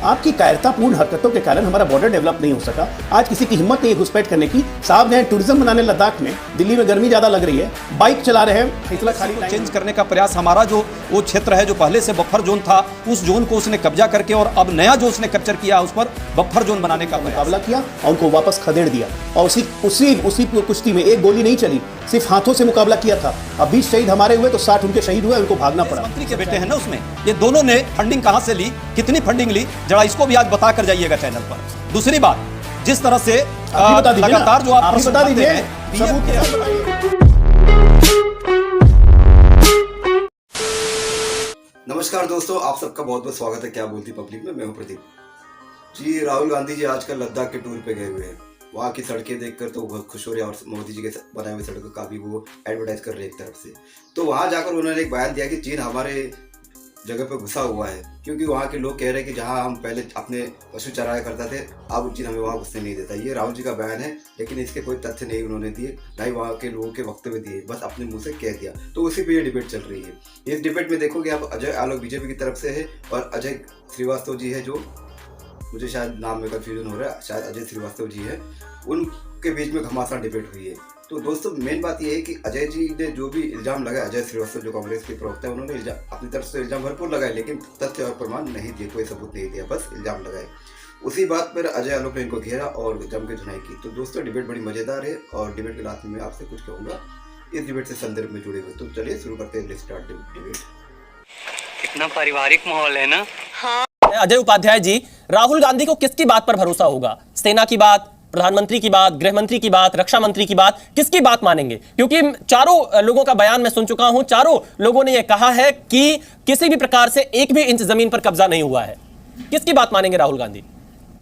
आपकी कायरतापूर्ण हरकतों के कारण हमारा बॉर्डर डेवलप नहीं हो सका। आज किसी की हिम्मत नहीं है घुसपैठ करने की। साहब ने टूरिज्म बनाने लद्दाख में, दिल्ली में गर्मी ज्यादा लग रही है, बाइक चला रहे हैं, इतना खाली चेंज करने का प्रयास। हमारा जो वो क्षेत्र है जो पहले से बफर जोन था, उस जोन को उसने कब्जा करके और अब नया जो उसने कैप्चर किया उस पर बफर जोन बनाने का मुकाबला किया और उनको वापस खदेड़ दिया। और उसी कुश्ती में एक गोली नहीं चली, सिर्फ हाथों से मुकाबला किया था। अब 20 शहीद हमारे हुए तो 60 उनके शहीद हुए, उनको भागना पड़ा। मंत्री के बेटे हैं ना उसमें, ये दोनों ने फंडिंग कहां से ली, कितनी फंडिंग ली, जरा इसको भी आज बता कर जाइएगा चैनल पर। दूसरी बात, जिस तरह से लगातार जो आप बता दीजिए, नमस्कार दोस्तों, आप सबका बहुत बहुत स्वागत है क्या बोलती पब्लिक में। मैं हूं प्रदीप जी। राहुल गांधी जी आजकल लद्दाख के टूर पे गए हुए हैं। वहाँ की सड़कें देखकर तो बहुत खुश हो रहे हैं और मोदी जी के बनाए हुए सड़कों का भी वो एडवर्टाइज कर रहे हैं एक तरफ से। तो वहाँ जाकर उन्होंने एक बयान दिया कि चीन हमारे जगह पर घुसा हुआ है, क्योंकि वहाँ के लोग कह रहे हैं कि जहाँ हम पहले अपने पशु चराया करते थे, अब चीन हमें वहाँ घुसने नहीं देता। ये राहुल जी का बयान है, लेकिन इसके कोई तथ्य नहीं उन्होंने दिए, ना ही वहाँ के लोगों के वक्तव्य दिए, बस अपने मुंह से कह दिया। तो उसी पे ये डिबेट चल रही है। इस डिबेट में देखोगे आप, अजय आलोक बीजेपी की तरफ से है और अजय श्रीवास्तव जी है, जो मुझे शायद नाम में कंफ्यूजन हो रहा है, शायद अजय श्रीवास्तव जी है, उनके बीच में घमासान डिबेट हुई है। तो दोस्तों मेन बात यह है कि अजय जी ने जो भी इल्जाम लगाया, अजय श्रीवास्तव जो कांग्रेस के प्रवक्ता है, उन्होंने अपनी तरफ से इल्जाम भरपूर लगाए, लेकिन तथ्य और प्रमाण नहीं दिए, कोई सबूत नहीं दिया, बस इल्जाम लगाए। उसी बात पर अजय आलोक ने इनको घेरा और जम के धुनाई की। तो दोस्तों डिबेट बड़ी मजेदार है और डिबेट के लास्ट में आपसे कुछ कहूँगा इस डिबेट से संदर्भ में जुड़े हुए। तो चलिए शुरू करते हैं, स्टार्ट डिबेट। कितना पारिवारिक माहौल है ना। हाँ। अजय उपाध्याय जी, राहुल गांधी को किसकी बात पर भरोसा होगा? सेना की बात, प्रधानमंत्री की बात, गृह मंत्री की बात, रक्षा मंत्री की बात, किसकी बात मानेंगे? क्योंकि चारों लोगों का बयान मैं सुन चुका हूं, चारों लोगों ने यह कहा है कि किसी भी प्रकार से एक भी इंच जमीन पर कब्जा नहीं हुआ है। किसकी बात मानेंगे राहुल गांधी?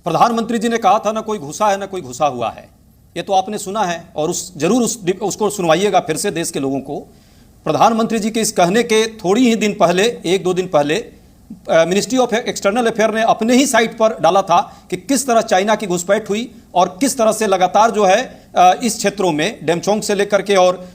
प्रधानमंत्री जी ने कहा था ना कोई घुसा है ना कोई घुसा हुआ है, ये तो आपने सुना है और उसको सुनवाइएगा फिर से देश के लोगों को। प्रधानमंत्री जी के इस कहने के थोड़ी ही दिन पहले, एक दो दिन पहले, मिनिस्ट्री ऑफ एक्सटर्नल अफेयर ने अपने ही साइट पर डाला था कि किस तरह चाइना की घुसपैठ हुई और किस तरह से लगातार जो है इस क्षेत्रों में डेमचोंग से लेकर के और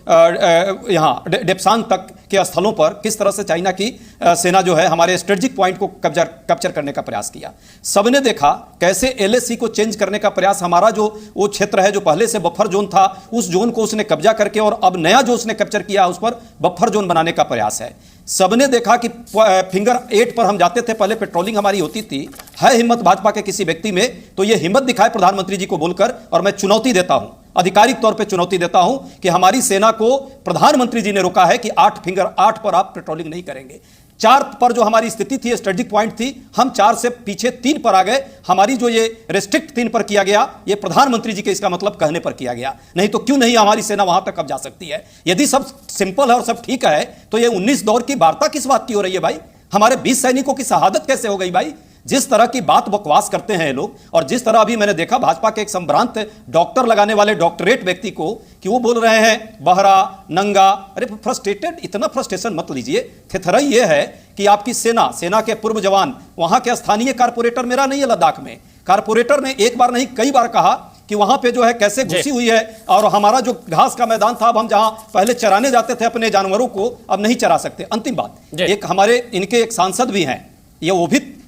यहाँ डेप्सांग तक के स्थलों पर किस तरह से चाइना की सेना जो है हमारे स्ट्रेटेजिक पॉइंट को कैप्चर करने का प्रयास किया। सबने देखा कैसे एलएसी को चेंज करने का प्रयास, हमारा जो वो क्षेत्र है जो पहले से बफर जोन था, उस जोन को उसने कब्जा करके और अब नया जो उसने कैप्चर किया उस पर बफर जोन बनाने का प्रयास है। सबने देखा कि फिंगर 8 पर हम जाते थे, पहले पेट्रोलिंग हमारी होती थी। है हिम्मत भाजपा के किसी व्यक्ति में तो ये हिम्मत दिखाए प्रधानमंत्री जी को बोलकर, और मैं चुनौती देता हूं, आधिकारिक तौर पे चुनौती देता हूं कि हमारी सेना को प्रधानमंत्री जी ने रोका है कि 8 पर आप पेट्रोलिंग नहीं करेंगे। 4 पर जो हमारी स्थिति थी, स्ट्रेटेजिक पॉइंट थी, हम 4 से पीछे 3 पर आ गए। हमारी जो ये रेस्ट्रिक्ट 3 पर किया गया, ये प्रधानमंत्री जी के इसका मतलब कहने पर किया गया, नहीं तो क्यों नहीं हमारी सेना वहां तक अब जा सकती है। यदि सब सिंपल है और सब ठीक है तो ये 19 दौर की वार्ता किस बात की हो रही है भाई? हमारे 20 सैनिकों की शहादत कैसे हो गई भाई? जिस तरह की बात बकवास करते हैं ये लोग, और जिस तरह अभी मैंने देखा भाजपा के एक संभ्रांत डॉक्टर लगाने वाले डॉक्टरेट व्यक्ति को कि वो बोल रहे हैं बहरा नंगा। अरे फ्रस्ट्रेटेड, इतना फ्रस्ट्रेशन मत लीजिए। थेथराई ये है कि आपकी सेना के पूर्व जवान, वहां के स्थानीय कारपोरेटर, मेरा नहीं है लद्दाख में, कारपोरेटर ने एक बार नहीं कई बार कहा कि वहां पे जो है कैसे घुसी हुई है और हमारा जो घास का मैदान था, अब हम जहां पहले चराने जाते थे अपने जानवरों को, अब नहीं चरा सकते। अंतिम बात, एक हमारे इनके एक सांसद भी हैं, ये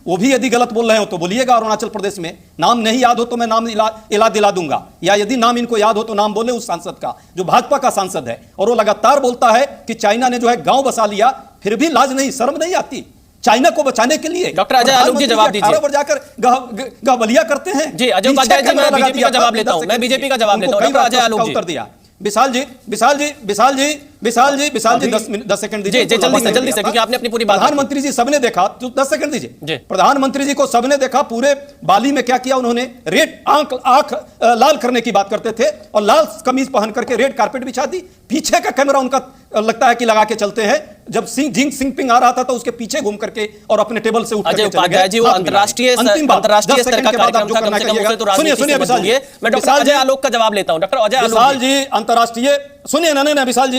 वो भी यदि गलत बोल रहे हो तो बोलिएगा। अरुणाचल प्रदेश में नाम नहीं याद हो तो मैं नाम इला दिला दूंगा, या यदि नाम इनको याद हो तो नाम बोले उस सांसद का जो भाजपा का सांसद है, और वो लगातार बोलता है कि चाइना ने जो है गांव बसा लिया, फिर भी लाज नहीं, शर्म नहीं आती चाइना को बचाने के लिए। डॉक्टर अजय आलोक जी जवाब दीजिए। 18 पर जाकर गहबलिया करते हैं जी। अजय उपाध्याय जी, मैं बीजेपी का जवाब लेता हूं, मैं बीजेपी का जवाब लेता हूं। डॉक्टर अजय आलोक जी उत्तर दिया। विशाल जी 10 सेकंड दीजिए जल्दी से, क्योंकि आपने अपनी पूरी बात। प्रधानमंत्री जी सबने देखा, तो 10 सेकंड दीजिए। प्रधानमंत्री जी को सबने देखा, पूरे बाली में क्या किया उन्होंने, रेड आंख लाल करने की बात करते थे और लाल कमीज पहन करके रेड कारपेट बिछा दी। पीछे का कैमरा उनका लगता है कि लगा के चलते हैं। जब सिंह आ रहा था तो उसके पीछे घूम करके और अपने टेबल से उठ करके चले गए। जी, वो अंतरराष्ट्रीय स्तर का कार्यक्रम था, कम से कम उसे तो राजनीति से मत जोड़िए। मैं डॉक्टर अजय आलोक का जवाब लेता हूं। डॉक्टर अजय आलोक विशाल जी, अंतरराष्ट्रीय सुनिए ना, नहीं विशाल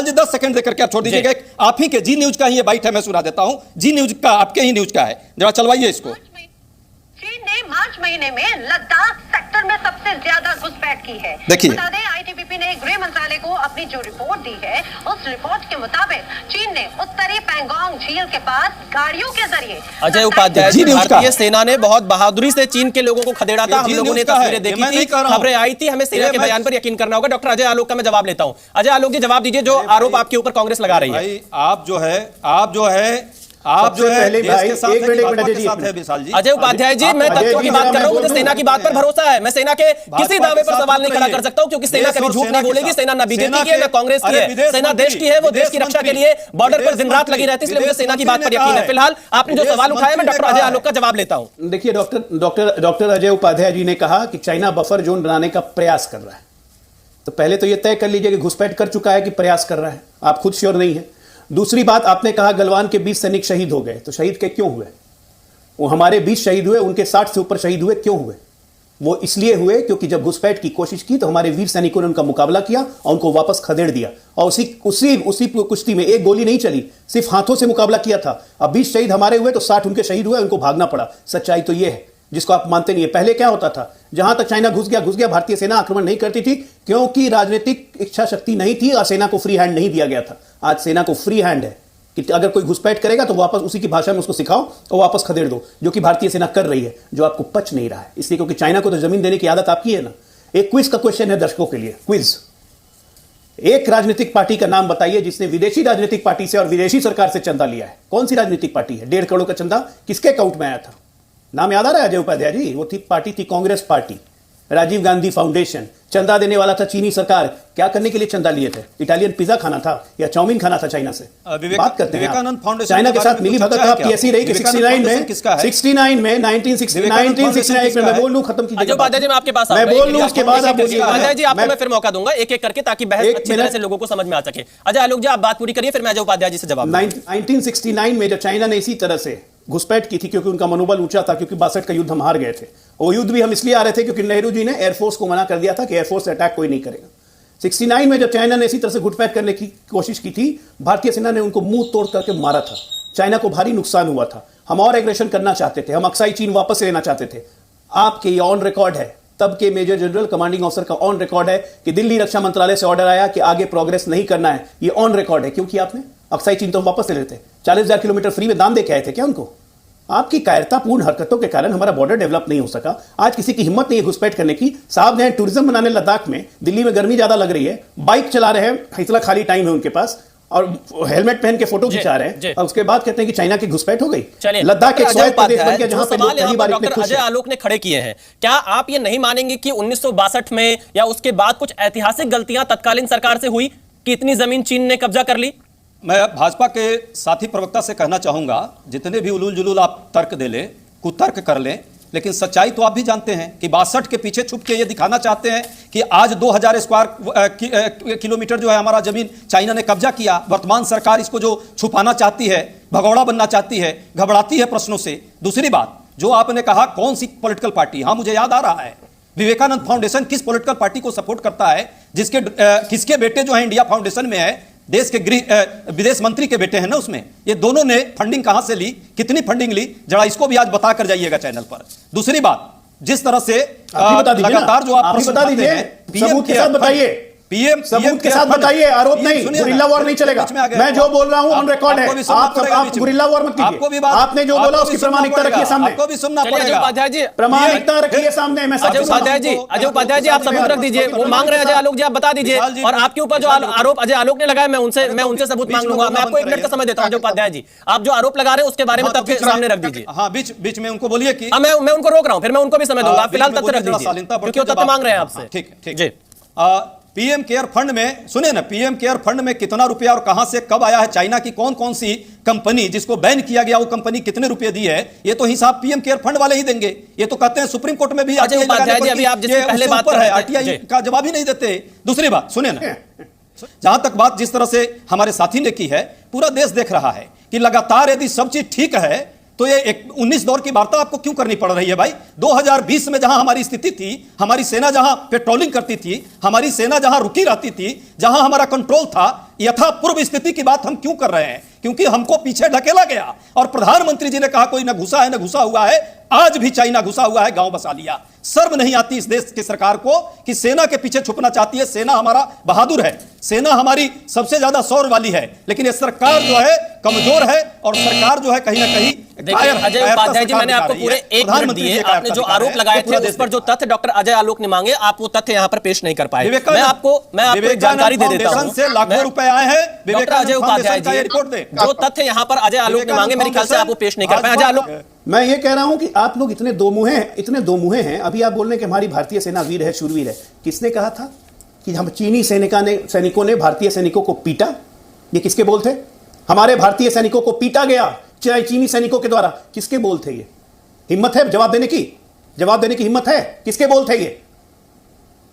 जी 10 सेकंड देकर के आप छोड़ दीजिएगा। आप ही के जी न्यूज का ही ये बाइट है, मैं सुना देता हूं। जी न्यूज का, आपके ही न्यूज का है, जरा चलवाइए इसको। चीन ने मार्च महीने में लद्दाख सेक्टर में सबसे ज्यादा घुसपैठ की है। देखिए, बता दें आईटीबीपी ने गृह मंत्रालय को अपनी जो रिपोर्ट दी है, उस रिपोर्ट के मुताबिक चीन ने उत्तरी पैंगोंग झील के पास गाड़ियों के जरिए अजय उपाध्याय जी, भारतीय सेना ने बहुत बहादुरी से चीन के लोगों को खदेड़ा था। हम लोगों ने तस्वीरें देखी थी, खबरें आई थी, हमें सेना के बयान पर यकीन करना होगा। डॉक्टर अजय आलोक का मैं जवाब लेता हूं। अजय आलोक जी जवाब दीजिए, जो आरोप आपके ऊपर कांग्रेस लगा रही है। भाई आप जो है पहले देश भाई, के साथ एक मिनट, भाजपा के अजय जी, साथ है विशाल जी। अजय उपाध्याय जी, मैं तथ्यों की बात कर रहा हूं, मुझे सेना की बात पर भरोसा है। मैं सेना के किसी दावे पर सवाल नहीं खड़ा कर सकता हूं, क्योंकि सेना कभी झूठ नहीं बोलेगी। सेना ना बीजेपी की है ना कांग्रेस की है, सेना देश की है। वो देश की रक्षा के लिए बॉर्डर पर दिन रात लगी रहती है, इसलिए मुझे सेना की बात पर यकीन है। फिलहाल आपने जो सवाल उठाया, मैं डॉक्टर अजय आलोक का जवाब लेता हूं। देखिए, डॉक्टर अजय उपाध्याय जी ने कहा कि चाइना बफर जोन बनाने का प्रयास कर रहा है। तो पहले तो यह तय कर लीजिए कि घुसपैठ कर चुका है कि प्रयास कर रहा है। आप खुद श्योर नहीं है। दूसरी बात, आपने कहा गलवान के 20 सैनिक शहीद हो गए, तो शहीद के क्यों हुए? वो हमारे 20 शहीद हुए, उनके 60 से ऊपर शहीद हुए, क्यों हुए? वो इसलिए हुए क्योंकि जब घुसपैठ की कोशिश की तो हमारे वीर सैनिकों ने उनका मुकाबला किया और उनको वापस खदेड़ दिया। और उसी कुश्ती में एक गोली नहीं चली, सिर्फ हाथों से मुकाबला किया था। अब 20 शहीद हमारे हुए तो 60 उनके शहीद हुए, उनको भागना पड़ा। सच्चाई तो यह है जिसको आप मानते नहीं है। पहले क्या होता था, जहां तक चाइना घुस गया, भारतीय सेना आक्रमण नहीं करती थी, क्योंकि राजनीतिक इच्छा शक्ति नहीं थी और सेना को फ्री हैंड नहीं दिया गया था। आज सेना को फ्री हैंड है कि अगर कोई घुसपैठ करेगा तो वापस उसी की भाषा में उसको सिखाओ और वापस खदेड़ दो, जो कि भारतीय सेना कर रही है, जो आपको पच नहीं रहा है। इसलिए क्योंकि चाइना को तो जमीन देने की आदत आपकी है ना। एक क्विज का क्वेश्चन है दर्शकों के लिए, क्विज। एक राजनीतिक पार्टी का नाम बताइए जिसने विदेशी राजनीतिक पार्टी से और विदेशी सरकार से चंदा लिया है। कौन सी राजनीतिक पार्टी है? 1.5 करोड़ का चंदा किसके अकाउंट में आया था? नाम याद आ रहा है अजय उपाध्याय जी? वो पार्टी थी कांग्रेस पार्टी, राजीव गांधी फाउंडेशन। चंदा देने वाला था चीनी सरकार। क्या करने के लिए चंदा लिए थे? इटालियन पिज्जा खाना था या चाउमीन खाना था चाइना से? बात करते हैं विवेकानंद फाउंडेशन चाइना के साथ मिली भगत आपकी ऐसी रही कि 69 में 1969 में मैं बोल लूं, खत्म कीजिए। अजय उपाध्याय जी, मैं आपके पास मैं बोल लूं, उसके बाद आप बोलिए। अजय जी, आपको मैं फिर मौका दूंगा एक एक करके, ताकि बहस अच्छी तरह से लोगों को समझ में आ सके। अजय आलोक जी, आप बात पूरी करिए, फिर मैं अजय उपाध्याय जी से जवाब। 1969 में जब चाइना ने इसी तरह से घुसपैठ की थी, क्योंकि उनका मनोबल ऊंचा था, क्योंकि 62 का युद्ध हम हार गए थे। वो युद्ध भी हम इसलिए आ रहे थे क्योंकि नेहरू जी ने एयरफोर्स को मना कर दिया था कि एयरफोर्स से अटैक कोई नहीं करेगा। 69 में जब चाइना ने इसी तरह से घुसपैठ करने की कोशिश की थी, भारतीय सेना ने उनको मुंह तोड़ करके मारा था। चाइना को भारी नुकसान हुआ था। हम और एग्रेशन करना चाहते थे, हम अक्साई चीन वापस लेना चाहते थे। आपके ये ऑन रिकॉर्ड है, तब के मेजर जनरल कमांडिंग ऑफिसर का ऑन रिकॉर्ड है कि दिल्ली रक्षा मंत्रालय से ऑर्डर आया कि आगे प्रोग्रेस नहीं करना है। ये ऑन रिकॉर्ड है। क्यों किया आपने? अक्साई चीन तो हम वापस ले लेते। 40,000 किलोमीटर फ्री में दाम दे के आए थे क्या उनको? आपकी कायरतापूर्ण हरकतों के कारण हमारा बॉर्डर डेवलप नहीं हो सका। आज किसी की हिम्मत नहीं है घुसपैठ करने की। साहब ने टूरिज्म बनाने लद्दाख में, दिल्ली में गर्मी ज्यादा लग रही है, बाइक चला रहे हैं, इतना खाली टाइम है उनके पास, और हेलमेट पहन के फोटो खिंचा रहे हैं, और उसके बाद कहते हैं कि चाइना की घुसपैठ हो गई। लद्दाख एक स्वायत्त प्रदेश बन गया जहां पे लोग पहली बार इतने खुश अजय आलोक ने खड़े किए हैं। क्या आप ये नहीं मानेंगे कि 1962 में या उसके बाद कुछ ऐतिहासिक गलतियां तत्कालीन सरकार से हुई कि इतनी जमीन चीन ने कब्जा कर ली? मैं भाजपा के साथी प्रवक्ता से कहना चाहूंगा, जितने भी उलूल जुलूल आप तर्क दे ले, कुतर्क कर ले, लेकिन सच्चाई तो आप भी जानते हैं कि 62 के पीछे छुप के ये दिखाना चाहते हैं कि आज 2000 स्क्वायर किलोमीटर जो है हमारा जमीन चाइना ने कब्जा किया। वर्तमान सरकार इसको जो छुपाना चाहती है, भगौड़ा बनना चाहती है, घबराती है प्रश्नों से। दूसरी बात, जो आपने कहा कौन सी पॉलिटिकल पार्टी, हाँ मुझे याद आ रहा है, विवेकानंद फाउंडेशन किस पॉलिटिकल पार्टी को सपोर्ट करता है? किसके बेटे जो है इंडिया फाउंडेशन में है, देश के विदेश मंत्री के बेटे हैं ना उसमें। ये दोनों ने फंडिंग कहां से ली, कितनी फंडिंग ली, जरा इसको भी आज बता कर जाइएगा चैनल पर। दूसरी बात, जिस तरह से लगातार जो आप बता दीजिए, सबूत के साथ बताइए, पीएम सबूत के साथ बताइए, आरोप नहीं, गुरिल्ला वॉर नहीं चलेगा। मैं जो बोल रहा हूं ऑन रिकॉर्ड है। आप गुरिल्ला वॉर मत कीजिए। आपने जो बोला उसकी प्रामाणिकता रखिए सामने। आपको भी सुनना पड़ेगा। प्रामाणिकता रखिए सामने। अजय उपाध्याय जी, आप सबूत रख दीजिए। वो मांग रहे हैं अजय आलोक जी, आप बता दीजिए। और आपके ऊपर जो आरोप अजय आलोक ने लगाया, मैं उनसे सबूत मांग लूंगा। मैं आपको 1 मिनट का समय देता हूं। अजय उपाध्याय जी, आप जो आरोप लगा रहे हैं उसके बारे में तथ्य सामने रख दीजिए। हाँ, बीच में उनको बोलिए कि मैं उनको रोक रहा हूं, फिर मैं उनको भी समय दूंगा। फिलहाल तथ्य रख दीजिए, क्योंकि वो तथ्य मांग रहे हैं आपसे। ठीक जी। पीएम केयर फंड में, सुनिए ना, पीएम केयर फंड में कितना रुपया और कहां से कब आया है, चाइना की कौन सी कंपनी जिसको बैन किया गया वो कंपनी कितने रुपए दी है, ये तो हिसाब पीएम केयर फंड वाले ही देंगे। ये तो कहते हैं सुप्रीम कोर्ट में भी आरटीआई का जवाब ही नहीं देते। दूसरी बात सुनिए ना, जहां तक बात जिस तरह से हमारे साथी ने की है, पूरा देश देख रहा है कि लगातार यदि सब चीज ठीक है तो ये 19 दौर की वार्ता आपको क्यों करनी पड़ रही है भाई? 2020 में जहां हमारी स्थिति थी, हमारी सेना जहां पेट्रोलिंग करती थी, हमारी सेना जहां रुकी रहती थी, जहां हमारा कंट्रोल था, यथा पूर्व स्थिति की बात हम क्यों कर रहे हैं? क्योंकि हमको पीछे ढकेला गया। और प्रधानमंत्री जी ने कहा कोई न घुसा है न घुसा हुआ है। आज भी चाइना घुसा हुआ है, गांव बसा लिया। शर्म नहीं आती इस देश की सरकार को कि सेना के पीछे छुपना चाहती है। सेना हमारा बहादुर है, सेना हमारी सबसे ज्यादा शौर्य वाली है, लेकिन ये सरकार जो है कमजोर है और सरकार जो है कहीं ना कहीं देखिए अजय उपाध्याय जी, मैंने आपको पूरे 1 मिनट दिए। आपने जो आरोप लगाए थे उस पर जो तथ्य डॉक्टर अजय आलोक ने मांगे, आप वो तथ्य यहाँ पर पेश नहीं कर पाए। मैं आपको एक जानकारी दे देता हूँ। से लाखों रुपए आए हैं। डॉक्टर अजय उपाध्याय जी, जो तथ्य यहाँ पर अजय आलोक ने मांगे, मेरे ख्याल से आप वो पेश नहीं कर पाए। अजय आलोक, मैं ये कह रहा हूं कि आप लोग इतने दो मुहे हैं। अभी आप बोल रहे हैं कि हमारी भारतीय सेना वीर है, शूरवीर है। किसने कहा था कि हम चीनी सैनिकों ने भारतीय सैनिकों को पीटा? ये किसके बोल थे? हमारे भारतीय सैनिकों को पीटा गया चाहे चीनी सैनिकों के द्वारा। किसके बोल थे ये? हिम्मत है जवाब देने की हिम्मत है? किसके बोल थे ये?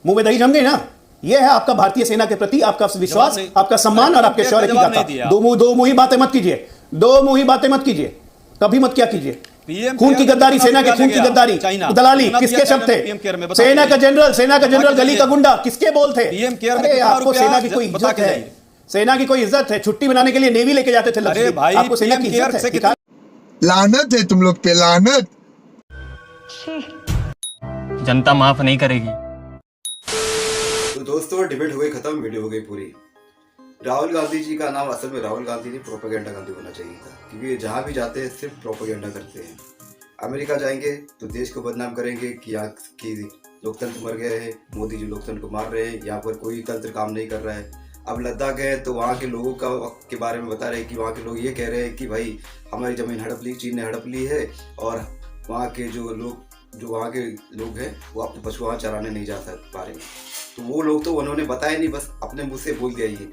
मुंह में दही जम गई ना। ये है आपका भारतीय सेना के प्रति आपका विश्वास, आपका सम्मान और आपके शौर्य की गाथा। दो मुही बातें मत कीजिए, कभी मत क्या कीजिए। खून की गद्दारी, सेना के खून की गद्दारी, दलाली किसके शब्द थे? सेना का जनरल, गली का गुंडा, किसके बोल थे? अरे आपको सेना की कोई इज्जत है? सेना की कोई इज्जत है? छुट्टी मनाने के लिए नेवी लेके जाते थे। अरे भाई, आपको सेना की इज्जत है? लानत है तुम लोग पे, लानत। जनता माफ नहीं करेगी। तो दोस्तों, डिबेट हो गई खत्म, वीडियो हो गई पूरी। राहुल गांधी जी का नाम असल में राहुल गांधी नहीं, प्रोपेगेंडा गांधी होना चाहिए था, क्योंकि जहाँ भी जाते हैं सिर्फ प्रोपेगेंडा करते हैं। अमेरिका जाएंगे तो देश को बदनाम करेंगे कि यहाँ की लोकतंत्र मर गए हैं, मोदी जी लोकतंत्र को मार रहे हैं, यहाँ पर कोई तंत्र काम नहीं कर रहा है। अब लद्दाख गए तो वहाँ के लोगों के बारे में बता रहे हैं कि वहाँ के लोग ये कह रहे हैं कि भाई हमारी ज़मीन हड़प ली, चीन ने हड़प ली है, और वहाँ के जो वहाँ के लोग हैं वो अपने पशु वहाँ चराने नहीं जा पा रहे। तो वो लोग तो उन्होंने बताया नहीं, बस अपने मुँह से बोल दिया।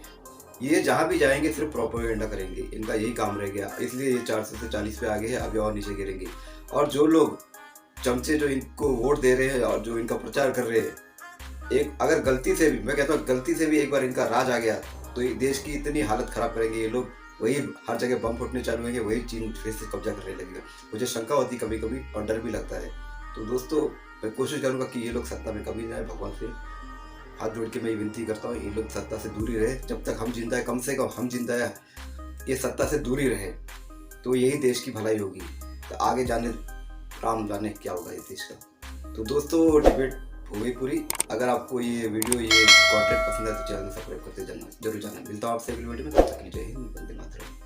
ये जहाँ भी जाएंगे सिर्फ प्रोपेगेंडा करेंगे, इनका यही काम रह गया। इसलिए ये 400 से 40 पे आगे है, अभी और नीचे गिरेंगे। और जो लोग चमचे जो इनको वोट दे रहे हैं और जो इनका प्रचार कर रहे हैं, अगर गलती से भी, मैं कहता हूँ गलती से भी एक बार इनका राज आ गया तो ये देश की इतनी हालत खराब करेंगे ये लोग। वही हर जगह बम फूटने चालू होंगे, वही चीन फिर से कब्जा करने लगेगा। मुझे शंका होती कभी कभी और डर भी लगता है। तो दोस्तों, मैं कोशिश करूँगा कि ये लोग सत्ता में कभी जाए। भगवान से हाथ जोड़ के मैं विनती करता हूँ, ये लोग सत्ता से दूरी रहे। जब तक हम जिंदा है, कम से कम हम जिंदा है, ये सत्ता से दूरी रहे, तो यही देश की भलाई होगी। तो आगे जाने राम जाने क्या होगा इस देश का। तो दोस्तों, डिबेट हो गई पूरी। अगर आपको ये वीडियो, ये कंटेंट पसंद है तो चैनल सब्सक्राइब करते जाना, जरूर जाना। मिलता हूँ आपसे अगली वीडियो में, तब तक के लिए जय हिंद, वंदे मातरम।